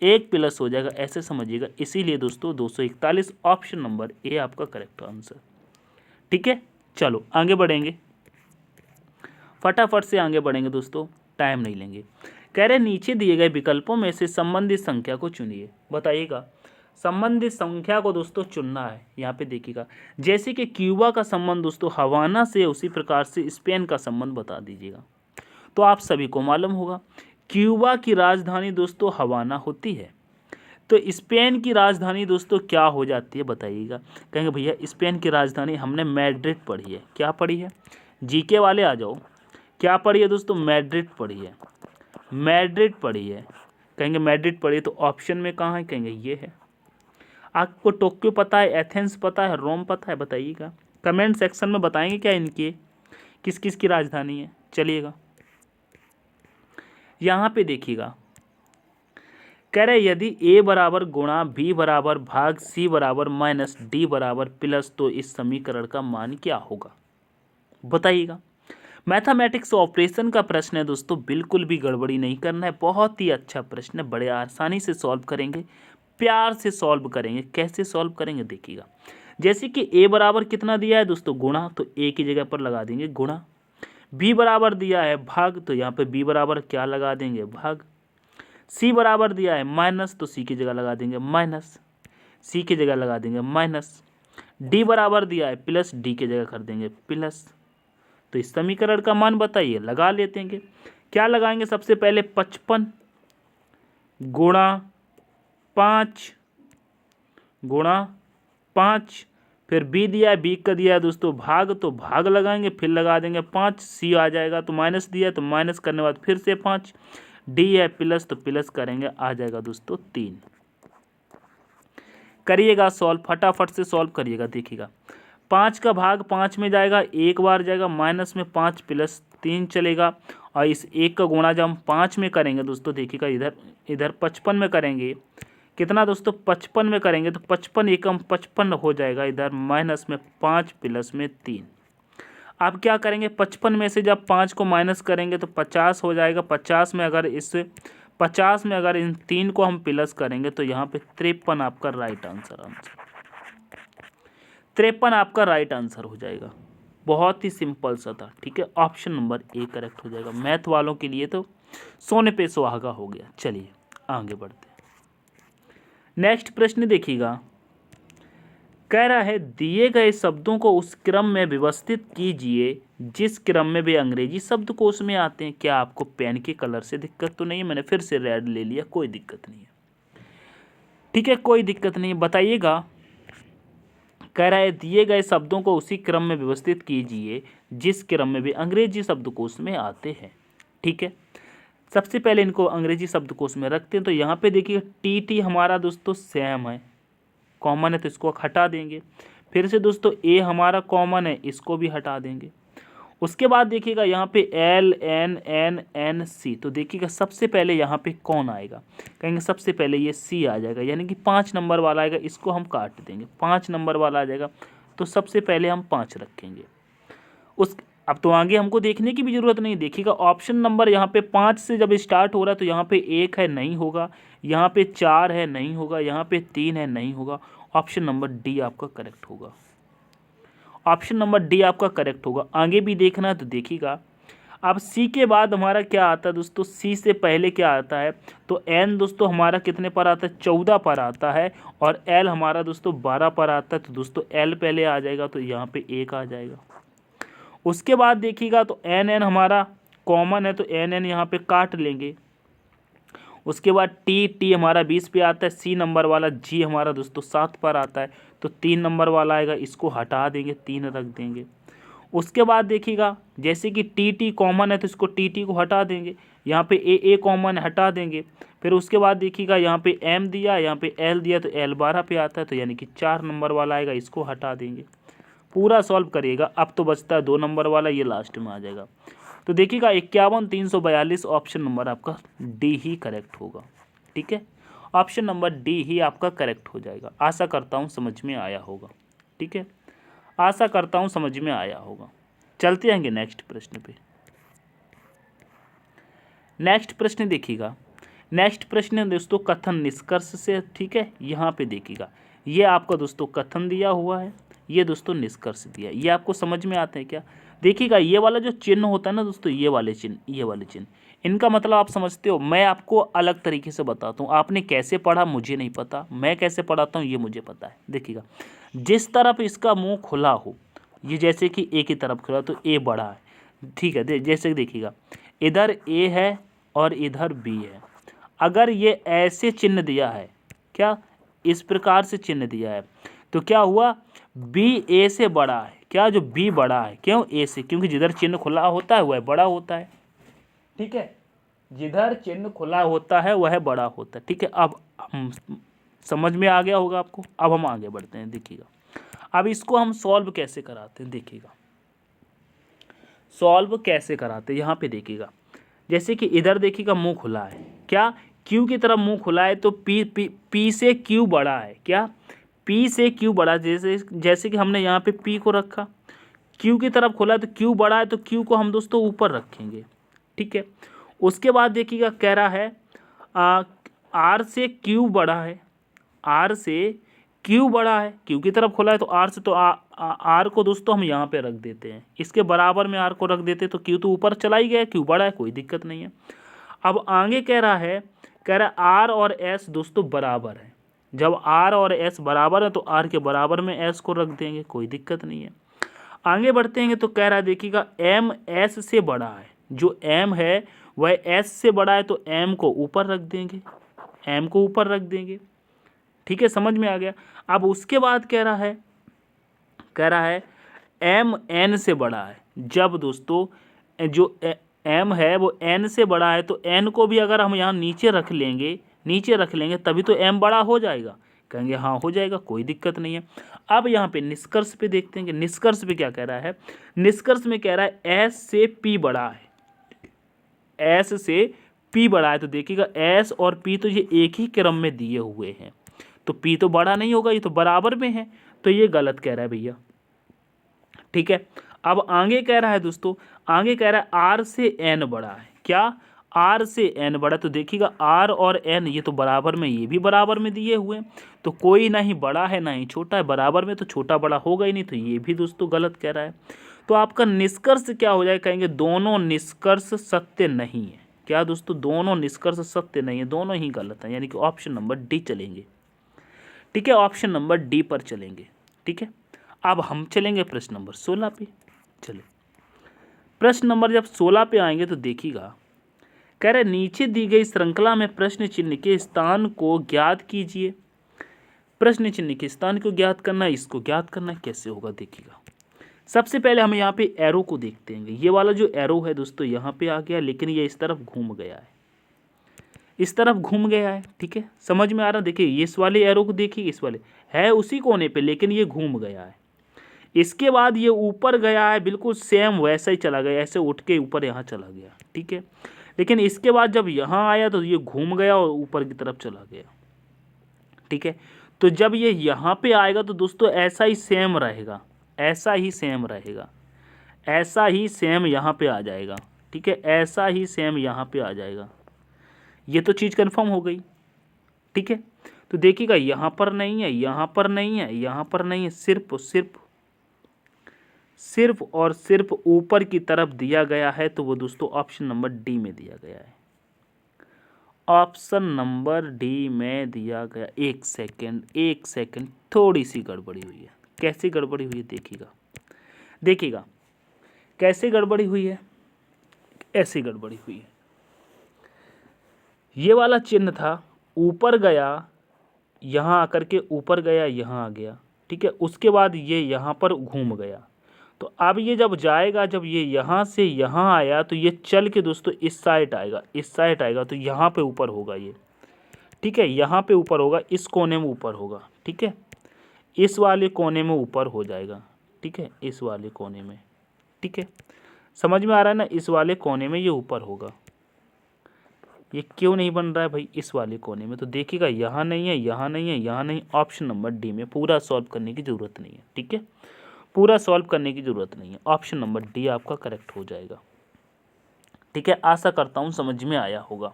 [SPEAKER 1] एक प्लस हो जाएगा, ऐसे समझिएगा। इसीलिए दोस्तों 241 ऑप्शन नंबर ए आपका करेक्ट आंसर। ठीक है, चलो आगे बढ़ेंगे, फटाफट से आगे बढ़ेंगे दोस्तों, टाइम नहीं लेंगे। कह रहे नीचे दिए गए विकल्पों में से संबंधित संख्या को चुनिए। बताइएगा, संबंधित संख्या को दोस्तों चुनना है। यहाँ पे देखिएगा, जैसे कि क्यूबा का संबंध दोस्तों हवाना से, उसी प्रकार से स्पेन का संबंध बता दीजिएगा। तो आप सभी को मालूम होगा क्यूबा की राजधानी दोस्तों हवाना होती है, तो स्पेन की राजधानी दोस्तों क्या हो जाती है बताइएगा। कहेंगे भैया स्पेन की राजधानी हमने मैड्रिड पढ़ी है। क्या पढ़ी है, जीके वाले आ जाओ, क्या पढ़ी है दोस्तों, मैड्रिड पढ़ी है, मैड्रिड पढ़ी है। कहेंगे मैड्रिड पढ़ी है, तो ऑप्शन में कहाँ है, कहेंगे ये है। आपको टोक्यो पता है, एथेंस पता है, रोम पता है, बताइएगा कमेंट सेक्शन में, बताएंगे क्या इनकी किस किस की राजधानी है। चलिएगा यहाँ पे देखिएगा, कह रहे यदि a बराबर गुणा b बराबर भाग c बराबर माइनस d बराबर प्लस, तो इस समीकरण का मान क्या होगा, बताइएगा। मैथमेटिक्स ऑपरेशन का प्रश्न है दोस्तों, बिल्कुल भी गड़बड़ी नहीं करना है, बहुत ही अच्छा प्रश्न है, बड़े आसानी से सॉल्व करेंगे, प्यार से सॉल्व करेंगे। कैसे सॉल्व करेंगे देखिएगा, जैसे कि a बराबर कितना दिया है दोस्तों गुणा, तो a की जगह पर लगा देंगे गुणा। b बराबर दिया है भाग, तो यहाँ पे b बराबर क्या लगा देंगे, भाग। c बराबर दिया है माइनस, तो c की जगह लगा देंगे माइनस, c की जगह लगा देंगे माइनस। d बराबर दिया है प्लस, d की जगह कर देंगे प्लस। तो इस समीकरण का मान बताइए, लगा लेते हैं। क्या लगाएंगे, सबसे पहले 55 गुणा 5 गुणा 5, फिर b दिया है, b का दिया है दोस्तों भाग, तो भाग लगाएंगे, फिर लगा देंगे 5, c आ जाएगा, तो माइनस दिया है, तो माइनस करने बाद फिर से 5, d है प्लस, तो प्लस करेंगे, आ जाएगा दोस्तों 3। करिएगा सॉल्व, फटाफट से सॉल्व करिएगा। देखिएगा 5 का भाग 5 में जाएगा, एक बार जाएगा, माइनस में 5 प्लस 3 चलेगा, और इस 1 का गुणा जब हम 5 में करेंगे दोस्तों, देखिएगा इधर 55 में करेंगे, कितना दोस्तों 55 में करेंगे, तो 55 एकम 55 हो जाएगा, इधर माइनस में 5 प्लस में 3। अब क्या करेंगे, 55 में से जब 5 को माइनस करेंगे तो 50 हो जाएगा। 50 में अगर इन 3 को हम प्लस करेंगे तो यहाँ पे 53 आपका राइट आंसर 53 आपका राइट आंसर हो जाएगा। बहुत ही सिंपल सा था। ठीक है, ऑप्शन नंबर ए करेक्ट हो जाएगा। मैथ वालों के लिए तो सोने पे सुहागा हो गया। चलिए आगे बढ़ते हैं। नेक्स्ट प्रश्न देखिएगा, कह रहा है दिए गए शब्दों को उस क्रम में व्यवस्थित कीजिए जिस क्रम में वे अंग्रेजी शब्दकोश में आते हैं। क्या आपको पेन के कलर से दिक्कत तो नहीं है, मैंने फिर से रेड ले लिया, कोई दिक्कत नहीं है। ठीक है, कोई दिक्कत नहीं है, बताइएगा। कह रहा है दिए गए शब्दों को उसी क्रम में व्यवस्थित कीजिए जिस क्रम में वे अंग्रेजी शब्दकोश में आते हैं। ठीक है, सबसे पहले इनको अंग्रेजी शब्दकोश में रखते हैं। तो यहाँ पे देखिए टी हमारा दोस्तों सेम है, कॉमन है, तो इसको हटा देंगे। फिर से दोस्तों ए हमारा कॉमन है, इसको भी हटा देंगे। उसके बाद देखिएगा यहाँ पे L N N N C, तो देखिएगा सबसे पहले यहाँ पे कौन आएगा, कहेंगे सबसे पहले ये सी आ जाएगा, यानी कि 5 नंबर वाला आएगा, इसको हम काट देंगे। 5 नंबर वाला आ जाएगा, तो सबसे पहले हम 5 रखेंगे। अब तो आगे हमको देखने की भी जरूरत नहीं। देखिएगा ऑप्शन नंबर यहाँ पे 5 से जब स्टार्ट हो रहा है तो यहाँ पे 1 है, नहीं होगा, यहाँ पे 4 है, नहीं होगा, यहाँ पे 3 है, नहीं होगा। ऑप्शन नंबर डी आपका करेक्ट होगा। ऑप्शन नंबर डी आपका करेक्ट होगा। आगे भी देखना है तो देखिएगा। अब सी के बाद हमारा क्या आता है दोस्तों, सी से पहले क्या आता है, तो एन दोस्तों हमारा कितने पर आता है, 14 पर आता है, और एल हमारा दोस्तों 12 पर आता है। तो दोस्तों एल पहले आ जाएगा, तो यहाँ पे 1 आ जाएगा। उसके बाद देखिएगा तो एन एन हमारा कॉमन है, तो एन एन यहाँ पे काट लेंगे। उसके बाद टी टी हमारा 20 पे आता है। सी नंबर वाला जी हमारा दोस्तों 7 पर आता है, तो 3 नंबर वाला आएगा, इसको हटा देंगे, 3 रख देंगे। उसके बाद देखिएगा जैसे कि टी टी कॉमन है, तो इसको टी टी को हटा देंगे। यहाँ पे ए कॉमन है, हटा देंगे। फिर उसके बाद देखिएगा यहाँ पे एम दिया, यहाँ पे एल दिया, तो एल 12 पे आता है, तो यानी कि 4 नंबर वाला आएगा, इसको हटा देंगे। पूरा सॉल्व करिएगा। अब तो बचता है 2 नंबर वाला, ये लास्ट में आ जाएगा। तो देखिएगा 51,342 ऑप्शन नंबर आपका डी ही करेक्ट होगा। ठीक है, ऑप्शन नंबर डी ही आपका करेक्ट हो जाएगा। आशा करता हूँ समझ में आया होगा। ठीक है, आशा करता हूँ समझ में आया होगा। चलते आएंगे नेक्स्ट प्रश्न पे। नेक्स्ट प्रश्न देखिएगा। नेक्स्ट प्रश्न दोस्तों कथन निष्कर्ष से। ठीक है, यहाँ पे देखिएगा, ये आपका दोस्तों कथन दिया हुआ है, ये दोस्तों निष्कर्ष दिया है। ये आपको समझ में आते हैं क्या? देखिएगा ये वाला जो चिन्ह होता है ना दोस्तों, ये वाले चिन्ह, इनका मतलब आप समझते हो। मैं आपको अलग तरीके से बताता हूँ। आपने कैसे पढ़ा मुझे नहीं पता, मैं कैसे पढ़ाता हूँ ये मुझे पता है। देखिएगा जिस तरफ इसका मुंह खुला हो, ये जैसे कि ए की तरफ खुला, तो ए बड़ा है। ठीक है, जैसे देखिएगा इधर ए है और इधर बी है। अगर ये ऐसे चिन्ह दिया है, क्या इस प्रकार से चिन्ह दिया है, तो क्या हुआ, बी ए से बड़ा है। क्या, जो बी बड़ा है, क्यों, ए से, क्योंकि जिधर चिन्ह खुला होता है वह बड़ा होता है। ठीक है, जिधर चिन्ह खुला होता है वह बड़ा होता है। ठीक है, अब हम समझ में आ गया होगा आपको। अब हम आगे बढ़ते हैं। देखिएगा अब इसको हम सॉल्व कैसे कराते हैं। देखिएगा सॉल्व कैसे कराते हैं, यहाँ पे देखिएगा जैसे कि इधर देखिएगा मुंह खुला है, क्या, क्यू की तरफ मुंह खुला है, तो पी से क्यू बड़ा है। क्या, पी से क्यू बड़ा, जैसे कि हमने यहाँ पे पी को रखा, क्यू की तरफ खुला है तो क्यू बड़ा है, तो क्यू को हम दोस्तों ऊपर रखेंगे। ठीक है, उसके बाद देखिएगा कह रहा है आर से क्यू बड़ा है, आर से क्यू बड़ा है, क्यू की तरफ खुला है तो आर से, तो आर को दोस्तों हम यहाँ पे रख देते हैं, इसके बराबर में आर को रख देते हैं, तो क्यू तो ऊपर चला ही गया, क्यू बड़ा है, कोई दिक्कत नहीं है। अब आगे कह रहा है आर और एस दोस्तों बराबर है। जब आर और एस बराबर है तो आर के बराबर में एस को रख देंगे, कोई दिक्कत नहीं है। आगे बढ़ते हैं तो कह रहा है देखिएगा एम एस से बड़ा है, जो एम है वह एस से बड़ा है, तो एम को ऊपर रख देंगे, एम को ऊपर रख देंगे। ठीक है, समझ में आ गया। अब उसके बाद कह रहा है एम एन से बड़ा है। जब दोस्तों जो एम है वो एन से बड़ा है, तो एन को भी अगर हम यहाँ नीचे रख लेंगे तभी तो एम बड़ा हो जाएगा। कहेंगे हाँ हो जाएगा, कोई दिक्कत नहीं है। अब यहाँ पे निष्कर्ष पे देखते हैं कि निष्कर्ष पे क्या कह रहा है। निष्कर्ष में कह रहा है एस से पी बड़ा है, एस से पी बड़ा है, तो देखिएगा एस और पी तो ये एक ही क्रम में दिए हुए हैं, तो पी तो बड़ा नहीं होगा, ये तो बराबर में है, तो ये गलत कह रहा है भैया। ठीक है, अब आगे कह रहा है दोस्तों, आगे कह रहा है आर से एन बड़ा है। क्या, आर से एन बड़ा, तो देखिएगा आर और एन ये तो बराबर में, ये भी बराबर में दिए हुए हैं, तो कोई ना ही बड़ा है ना ही छोटा है, बराबर में तो छोटा बड़ा होगा ही नहीं, तो ये भी दोस्तों गलत कह रहा है। तो आपका निष्कर्ष क्या हो जाएगा, कहेंगे दोनों निष्कर्ष सत्य नहीं है। क्या दोस्तों, दोनों निष्कर्ष सत्य नहीं है, दोनों ही गलत है, यानी कि ऑप्शन नंबर डी चलेंगे। ठीक है, ऑप्शन नंबर डी पर चलेंगे। ठीक है, अब हम चलेंगे प्रश्न नंबर 16 पे। चले, प्रश्न नंबर जब 16 पे आएंगे तो देखिएगा कह रहे नीचे दी गई श्रृंखला में प्रश्न चिन्ह के स्थान को ज्ञात कीजिए। प्रश्न चिन्ह के स्थान को ज्ञात करना, इसको ज्ञात करना कैसे होगा। देखिएगा सबसे पहले हम यहाँ पे एरो को देखते हैं। ये वाला जो एरो है दोस्तों यहाँ पे आ गया, लेकिन ये इस तरफ घूम गया है, इस तरफ घूम गया है। ठीक है, समझ में आ रहा। देखिए इस वाले एरो को देखिए, इस वाले है उसी कोने पे, लेकिन ये घूम गया है। इसके बाद ये ऊपर गया है, बिल्कुल सेम वैसा ही चला गया, ऐसे उठ के ऊपर यहाँ चला गया। ठीक है, लेकिन इसके बाद जब यहाँ आया तो ये घूम गया और ऊपर की तरफ चला गया। ठीक है, तो जब ये यहाँ पे आएगा तो दोस्तों ऐसा ही सेम रहेगा, ऐसा ही सेम रहेगा, ऐसा ही सेम यहाँ पे आ जाएगा। ठीक है, ऐसा ही सेम यहाँ पे आ जाएगा। ये तो चीज़ कंफर्म हो गई। ठीक है, तो देखिएगा यहाँ पर नहीं है, यहाँ पर नहीं है, यहाँ पर नहीं है, सिर्फ सिर्फ और सिर्फ ऊपर की तरफ दिया गया है तो वो दोस्तों ऑप्शन नंबर डी में दिया गया है। ऑप्शन नंबर डी में दिया गया। एक सेकंड, थोड़ी सी गड़बड़ी हुई है। कैसे गड़बड़ी हुई है देखिएगा कैसे गड़बड़ी हुई है। ऐसी गड़बड़ी हुई है, ये वाला चिन्ह था, ऊपर गया, यहाँ आकर के ऊपर गया, यहाँ आ गया, ठीक है। उसके बाद ये यहाँ पर घूम गया, तो अब ये जब जाएगा, जब ये यहाँ से यहाँ आया तो ये चल के दोस्तों इस साइड आएगा, तो यहाँ पे ऊपर होगा ये, ठीक है। यहाँ पे ऊपर होगा, इस कोने में ऊपर होगा, ठीक है। इस वाले कोने में ऊपर हो जाएगा, ठीक है, इस वाले कोने में, ठीक है। समझ में आ रहा है ना, इस वाले कोने में ये ऊपर होगा। ये क्यों नहीं बन रहा है भाई इस वाले कोने में? तो देखिएगा यहाँ नहीं है, यहाँ नहीं है, यहाँ नहीं। ऑप्शन नंबर डी में पूरा सॉल्व करने की ज़रूरत नहीं है, ठीक है। पूरा सॉल्व करने की ज़रूरत नहीं है, ऑप्शन नंबर डी आपका करेक्ट हो जाएगा, ठीक है। आशा करता हूँ समझ में आया होगा।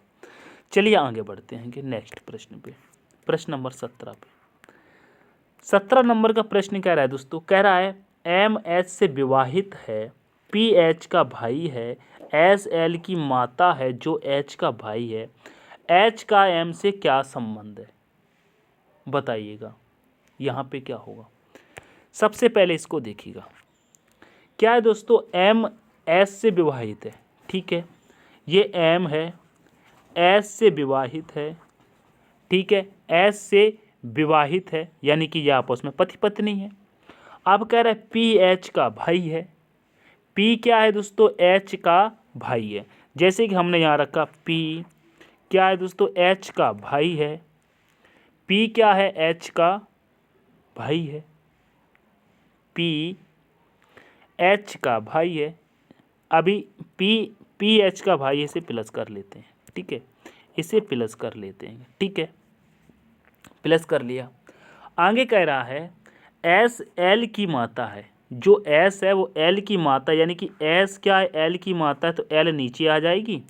[SPEAKER 1] चलिए आगे बढ़ते हैं कि नेक्स्ट प्रश्न पे, प्रश्न नंबर 17 पे। 17 नंबर का प्रश्न कह रहा है दोस्तों, कह रहा है एम एच से विवाहित है, पी एच का भाई है, एस एल की माता है जो एच का भाई है, एच का एम से क्या संबंध है? बताइएगा यहाँ पे क्या होगा। सबसे पहले इसको देखिएगा, क्या है दोस्तों, एम एस से विवाहित है, ठीक है। ये एम है, एस से विवाहित है, ठीक है। एस से विवाहित है यानी कि ये आपस में पति पत्नी है। अब कह रहा है पी एच का भाई है। पी क्या है दोस्तों, एच का भाई है। जैसे कि हमने यहाँ रखा पी क्या है दोस्तों, एच का भाई है। पी क्या है, एच का भाई है। पी एच का भाई है। अभी पी एच का भाई, इसे प्लस कर लेते हैं, ठीक है। इसे प्लस कर लेते हैं, ठीक है। प्लस कर लिया। आगे कह रहा है एस एल की माता है, जो एस है वो एल की माता, यानी कि एस क्या है, एल की माता है, तो एल नीचे आ जाएगी,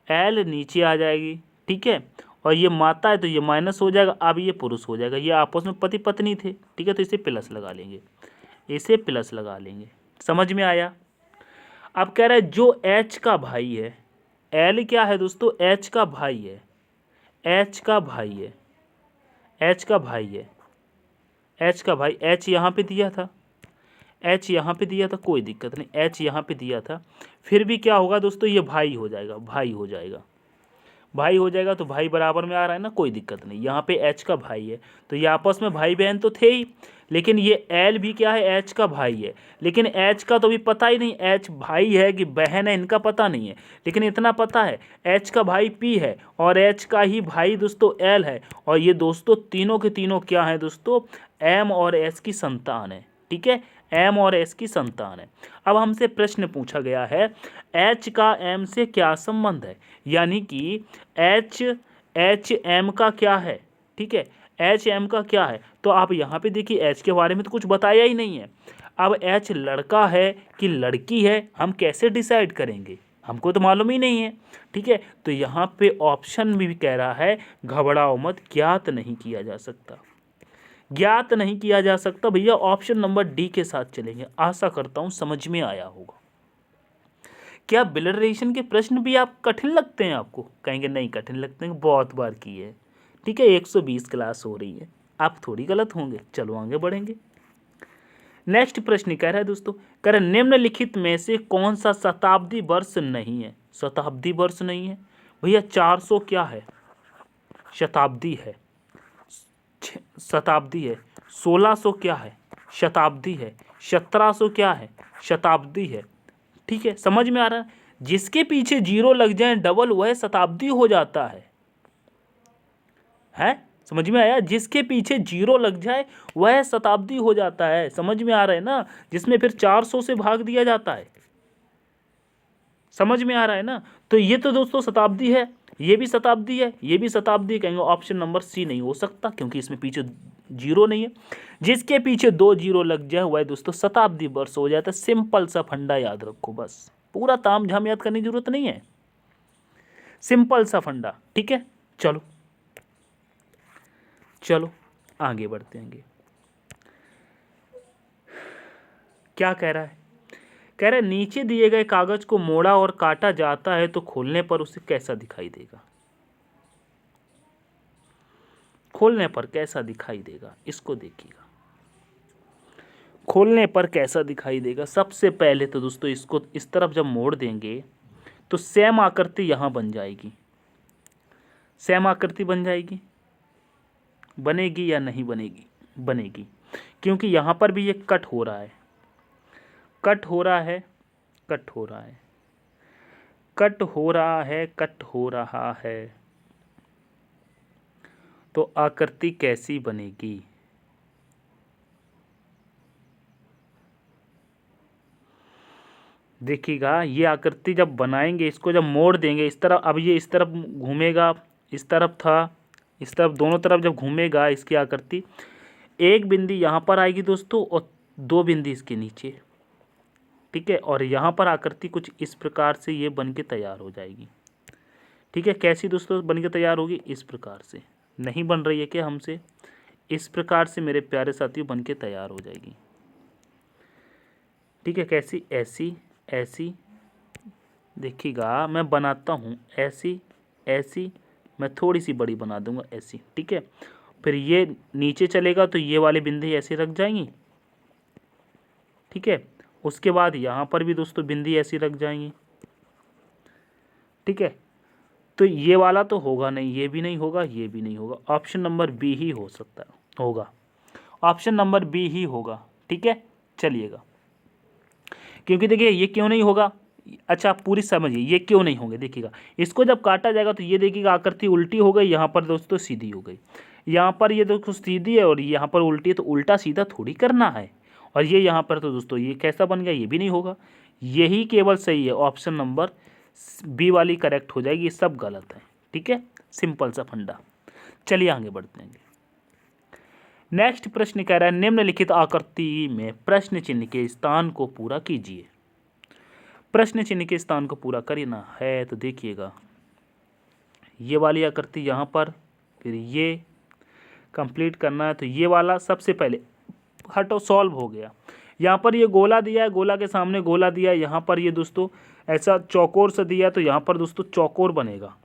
[SPEAKER 1] एल नीचे आ जाएगी, ठीक है। और ये माता है तो ये माइनस हो जाएगा, अब ये पुरुष हो जाएगा। ये आपस में पति पत्नी थे, ठीक है, तो इसे प्लस लगा लेंगे, इसे प्लस लगा लेंगे। समझ में आया। अब कह रहा है जो एच का भाई है, एल क्या है दोस्तों, एच का भाई है, एच का भाई है, एच का भाई है, एच का भाई। एच यहाँ पे दिया था, एच यहाँ पे दिया था, कोई दिक्कत नहीं, एच यहाँ पे दिया था। फिर भी क्या होगा दोस्तों, ये भाई हो जाएगा, भाई हो जाएगा, भाई हो जाएगा। तो भाई बराबर में आ रहा है ना, कोई दिक्कत नहीं। यहाँ पे एच का भाई है तो ये आपस में भाई बहन तो थे ही, लेकिन ये एल भी क्या है, एच का भाई है। लेकिन एच का तो भी पता ही नहीं, एच भाई है कि बहन है इनका पता नहीं है, लेकिन इतना पता है एच का भाई पी है और एच का ही भाई दोस्तों एल है। और ये दोस्तों तीनों के तीनों क्या है दोस्तों, एम और एस की संतान है, ठीक है। एम और एस की संतान है। अब हमसे प्रश्न पूछा गया है एच का एम से क्या संबंध है, यानी कि एच एम का क्या है, ठीक है। एच एम का क्या है, तो आप यहाँ पे देखिए एच के बारे में तो कुछ बताया ही नहीं है। अब एच लड़का है कि लड़की है, हम कैसे डिसाइड करेंगे, हमको तो मालूम ही नहीं है, ठीक है। तो यहाँ पे ऑप्शन में भी कह रहा है घबराओ मत, ज्ञात नहीं किया जा सकता, ज्ञात नहीं किया जा सकता। भैया ऑप्शन नंबर डी के साथ चलेंगे। आशा करता हूँ समझ में आया होगा। क्या ब्लड रिलेशन के प्रश्न भी आप कठिन लगते हैं आपको? कहेंगे नहीं कठिन लगते हैं, बहुत बार किए हैं, ठीक है। 120 क्लास हो रही है, आप थोड़ी गलत होंगे। चलो आगे बढ़ेंगे। नेक्स्ट प्रश्न कह रहा है दोस्तों, कह रहा है निम्नलिखित में से कौन सा शताब्दी वर्ष नहीं है? शताब्दी वर्ष नहीं है भैया। 400 क्या है, शताब्दी है, शताब्दी है। 1600 क्या है, शताब्दी है। 1700 क्या है, शताब्दी है, ठीक है। समझ में आ रहा है। जिसके पीछे जीरो लग जाए डबल, वह शताब्दी हो जाता है। समझ में आया। जिसके पीछे जीरो लग जाए वह शताब्दी हो जाता है। समझ में आ रहा है ना, जिसमें फिर 400 से भाग दिया जाता है। समझ में आ रहा है ना। तो ये तो दोस्तों शताब्दी है, ये भी शताब्दी है, ये भी शताब्दी। कहेंगे ऑप्शन नंबर सी नहीं हो सकता, क्योंकि इसमें पीछे जीरो नहीं है। जिसके पीछे 2 जीरो लग जाए वह दोस्तों शताब्दी वर्ष हो जाता है। सिंपल सा फंडा याद रखो, बस पूरा ताम झाम याद करने की जरूरत नहीं है, सिंपल सा फंडा, ठीक है। चलो चलो आगे बढ़ते हैं। क्या कह रहा है, कह रहे नीचे दिए गए कागज को मोड़ा और काटा जाता है तो खोलने पर उसे कैसा दिखाई देगा। खोलने पर कैसा दिखाई देगा, इसको देखिएगा, खोलने पर कैसा दिखाई देगा। सबसे पहले तो दोस्तों इसको इस तरफ जब मोड़ देंगे तो सेम आकृति यहां बन जाएगी। सेम आकृति बन जाएगी, बनेगी या नहीं बनेगी, बनेगी, क्योंकि यहां पर भी ये कट हो रहा है, कट हो रहा है, कट हो रहा है, कट हो रहा है, कट हो रहा है, तो आकृति कैसी बनेगी। देखिएगा, ये आकृति जब बनाएंगे, इसको जब मोड़ देंगे इस तरफ, अब ये इस तरफ घूमेगा, इस तरफ था, इस तरफ, दोनों तरफ जब घूमेगा इसकी आकृति, एक बिंदी यहाँ पर आएगी दोस्तों और दो बिंदी इसके नीचे, ठीक है। और यहाँ पर आकृति कुछ इस प्रकार से ये बन के तैयार हो जाएगी, ठीक है। कैसी दोस्तों बन के तैयार होगी, इस प्रकार से। नहीं बन रही है क्या हमसे, इस प्रकार से मेरे प्यारे साथियों बन के तैयार हो जाएगी, ठीक है। कैसी, ऐसी, ऐसी, देखिएगा मैं बनाता हूँ, ऐसी, ऐसी, मैं थोड़ी सी बड़ी बना दूंगा, ऐसी, ठीक है। फिर ये नीचे चलेगा तो ये वाली बिंदी ऐसी रख जाएंगी, ठीक है। उसके बाद यहाँ पर भी दोस्तों बिंदी ऐसी रख जाएंगी, ठीक है। तो ये वाला तो होगा नहीं, ये भी नहीं होगा, ये भी नहीं होगा, ऑप्शन नंबर बी ही हो सकता है, होगा, ऑप्शन नंबर बी ही होगा, ठीक है। चलिएगा, क्योंकि देखिए ये क्यों नहीं होगा, अच्छा पूरी समझिए ये क्यों नहीं होंगे। देखिएगा, इसको जब काटा जाएगा तो ये देखिएगा आकृति उल्टी हो गई, यहाँ पर दोस्तों सीधी हो गई। यहाँ पर ये दोस्तों सीधी है और यहाँ पर उल्टी है, तो उल्टा सीधा थोड़ी करना है। और ये यहाँ पर तो दोस्तों ये कैसा बन गया, ये भी नहीं होगा, यही केवल सही है, ऑप्शन नंबर बी वाली करेक्ट हो जाएगी, ये सब गलत है, ठीक है। सिंपल सा फंडा। चलिए आगे बढ़ते हैं। नेक्स्ट प्रश्न कह रहा है निम्नलिखित आकृति में प्रश्न चिन्ह के स्थान को पूरा कीजिए। प्रश्न चिन्ह के स्थान को पूरा करना है तो देखिएगा, ये वाली आकृति यहाँ पर, फिर ये कंप्लीट करना है, तो ये वाला सबसे पहले हटो, सॉल्व हो गया। यहाँ पर ये गोला दिया है, गोला के सामने गोला दिया है, यहाँ पर ये दोस्तों ऐसा चौकोर सा दिया, तो यहाँ पर दोस्तों चौकोर बनेगा,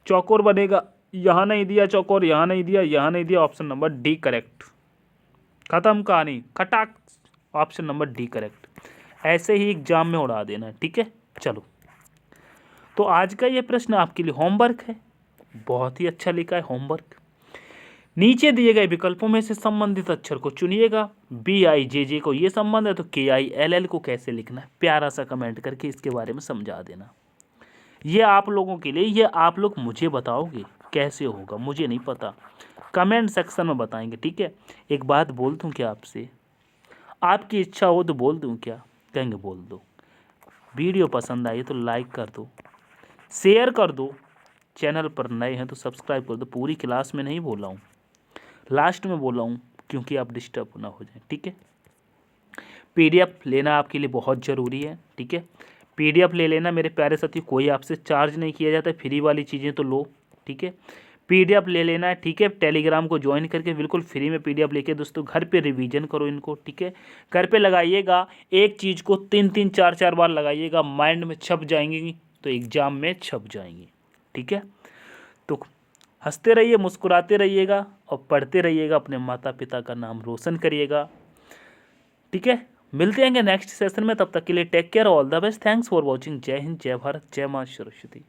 [SPEAKER 1] चौकोर बनेगा। यहाँ नहीं दिया चौकोर, यहाँ नहीं दिया, यहाँ नहीं दिया, ऑप्शन नंबर डी करेक्ट, खत्म कहानी, खटाक, ऑप्शन नंबर डी करेक्ट। ऐसे ही एग्जाम में उड़ा देना, ठीक है। चलो, तो आज का ये प्रश्न आपके लिए होमवर्क है, बहुत ही अच्छा लिखा है होमवर्क। नीचे दिए गए विकल्पों में से संबंधित अक्षर को चुनिएगा। BIJJ को ये संबंध है तो KILL को कैसे लिखना है, प्यारा सा कमेंट करके इसके बारे में समझा देना। ये आप लोगों के लिए, ये आप लोग मुझे बताओगे कैसे होगा, मुझे नहीं पता, कमेंट सेक्शन में बताएंगे, ठीक है। एक बात बोल दूं क्या आपसे, आपकी इच्छा हो तो बोल दूं क्या, कहेंगे बोल दो। वीडियो पसंद आई तो लाइक कर दो, शेयर कर दो, चैनल पर नए हैं तो सब्सक्राइब कर दो। पूरी क्लास में नहीं बोला हूँ, लास्ट में बोला हूँ, क्योंकि आप डिस्टर्ब ना हो जाए, ठीक है। PDF लेना आपके लिए बहुत ज़रूरी है, ठीक है। PDF ले लेना मेरे प्यारे साथी, कोई आपसे चार्ज नहीं किया जाता है, फ्री वाली चीज़ें तो लो, ठीक है। PDF ले लेना है, ठीक है। टेलीग्राम को ज्वाइन करके बिल्कुल फ्री में PDF लेके दोस्तों घर पे रिवीजन करो इनको, ठीक है। घर पे लगाइएगा, एक चीज़ को 3-3 4-4 बार लगाइएगा, माइंड में छप जाएंगी तो एग्ज़ाम में छप जाएंगी, ठीक है। तो हंसते रहिए, मुस्कुराते रहिएगा और पढ़ते रहिएगा, अपने माता पिता का नाम रोशन करिएगा, ठीक है। मिलते हैं नेक्स्ट सेशन में, तब तक के लिए take care, all the best, thanks for watching. जय हिंद, जय भारत, जय माँ सरस्वती।